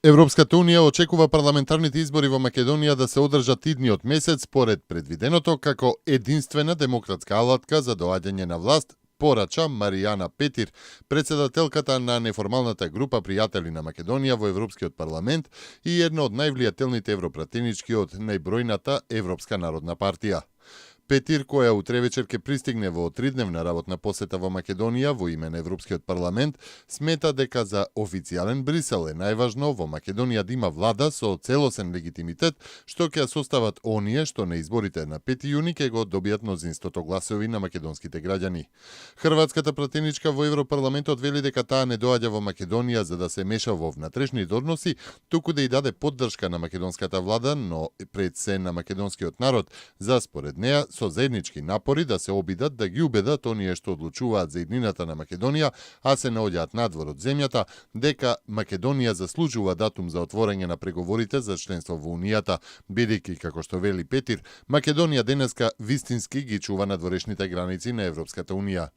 Европската унија очекува парламентарните избори во Македонија да се одржат идниот месец според предвиденото како единствена демократска алатка за доаѓање на власт, порача Маријана Петир, председателката на неформалната група пријатели на Македонија во Европскиот парламент и една од највлијателните европратенички од најбројната Европска народна партија. Петир, која утре вечер ќе пристигне во тридневна работна посета во Македонија во име на Европскиот парламент, смета дека за официјален Брисел е најважно во Македонија да има влада со целосен легитимитет, што ќе состават оние што на изборите на 5 јуни ќе го добијат мнозинството гласови на македонските граѓани. Хрватската пратеничка во Европарламентот вели дека таа не доаѓа во Македонија за да се меша во внатрешните односи, туку да ја даде поддршка на македонската влада, но пред се на македонскиот народ, за според неа со заеднички напори да се обидат да ги убедат оние што одлучуваат за иднината на Македонија, а се наоѓаат надвор од земјата, дека Македонија заслужува датум за отворање на преговорите за членство во Унијата, бидејќи, како што вели Петир, Македонија денеска вистински ги чува надворешните граници на Европската Унија.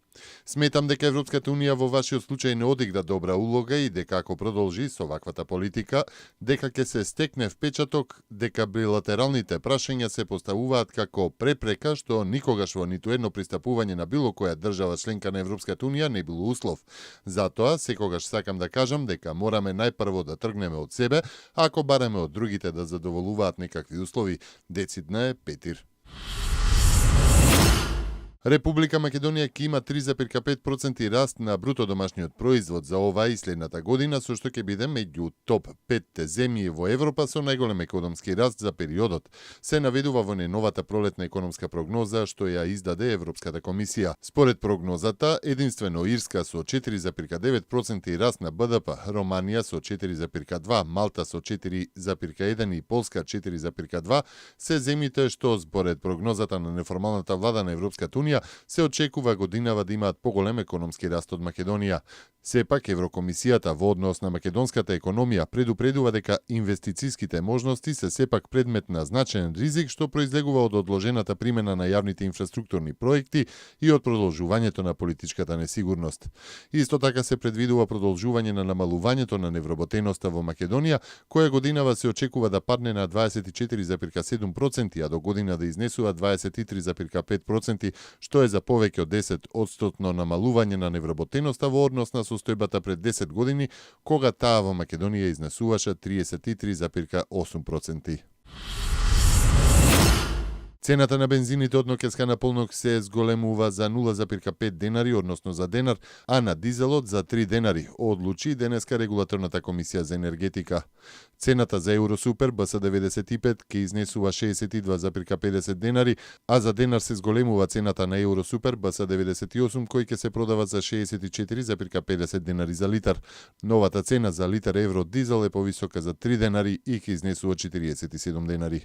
Сметам дека Европската Унија во вашиот случај не одигра добра улога и дека ако продолжи со ваквата политика, дека ќе се стекне впечаток дека билатералните прашања се поставуваат како препрека што никогаш во ниту едно пристапување на било која држава членка на Европската Унија не било услов. Затоа, секогаш сакам да кажам дека мораме најпрво да тргнеме од себе, ако бараме од другите да задоволуваат некакви услови, децидна е Петир. Република Македонија ќе има 3,5% раст на бруто домашниот производ за оваа и следната година, со што ќе биде меѓу топ 5 земји во Европа со најголем економски раст за периодот. Се наведува во неновата пролетна економска прогноза што ја издаде Европската комисија. Според прогнозата, единствено Ирска со 4,9% раст на БДП, Романија со 4,2%, Малта со 4,1% и Полска 4,2% се земјите што според прогнозата на неформалната влада на Европската Унија се очекува годинава да имаат поголем економски раст од Македонија. Сепак, Еврокомисијата во однос на македонската економија предупредува дека инвестициските можности се сепак предмет на значаен ризик што произлегува од одложената примена на јавните инфраструктурни проекти и од продолжувањето на политичката несигурност. Исто така се предвидува продолжување на намалувањето на невработеноста во Македонија, која годинава се очекува да падне на 24,7%, а до година да изнесува 23,5%, што е за повеќе од 10% намалување на невработеноста во однос на состојбата пред 10 години, кога таа во Македонија изнесуваше 33,8%. Цената на бензините од Нокеска на полнок се зголемува за 0,5 денари, односно за денар, а на дизелот за 3 денари, одлучи денеска Регулаторната комисија за енергетика. Цената за Евросупер БС95 ќе изнесува 62,50 денари, а за денар се зголемува цената на Евросупер БС98 кој ќе се продава за 64,50 денари за литар. Новата цена за литар евро дизел е повисока за 3 денари и ќе изнесува 47 денари.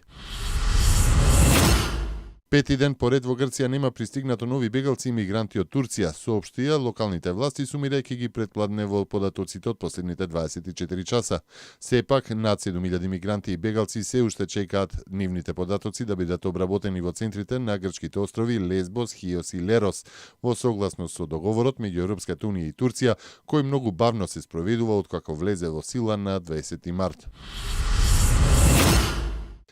Пети ден поред во Грција нема пристигнато нови бегалци и мигранти од Турција, соопштија локалните власти сумирајќи ги предпладне во податоците од последните 24 часа. Сепак, над 7.000 мигранти и бегалци се уште чекаат нивните податоци да бидат обработени во центрите на грчките острови Лесбос, Хиос и Лерос, во согласност со договорот меѓу Европската Унија и Турција, кој многу бавно се спроведува откако влезе во сила на 20 март.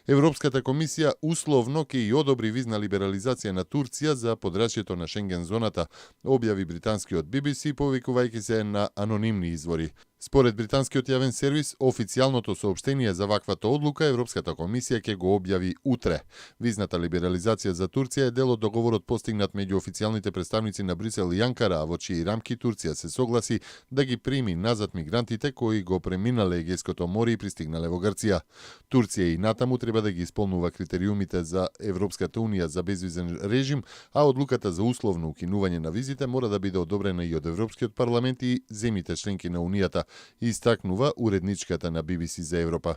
Европската комисија условно ќе и одобри визна либерализација на Турција за подрачјето на Шенген зоната, објави британскиот BBC, повикувајќи се на анонимни извори. Според британскиот јавен сервис, официјалното соопштение за ваквата одлука Европската комисија ќе го објави утре. Визната либерализација за Турција е дел од договорот постигнат меѓу официјалните представници на Брисел и Анкара, а во чии рамки Турција се согласи да ги прими назад мигрантите кои го преминале Егејското море и пристигнале во Грција. Турција и натаму треба да ги исполнува критериумите за Европската Унија за безвизен режим, а одлуката за условно укинување на визите мора да биде одобрена и од Европскиот парламент и земјите членки на Унијата, истакнува уредничката на BBC за Европа.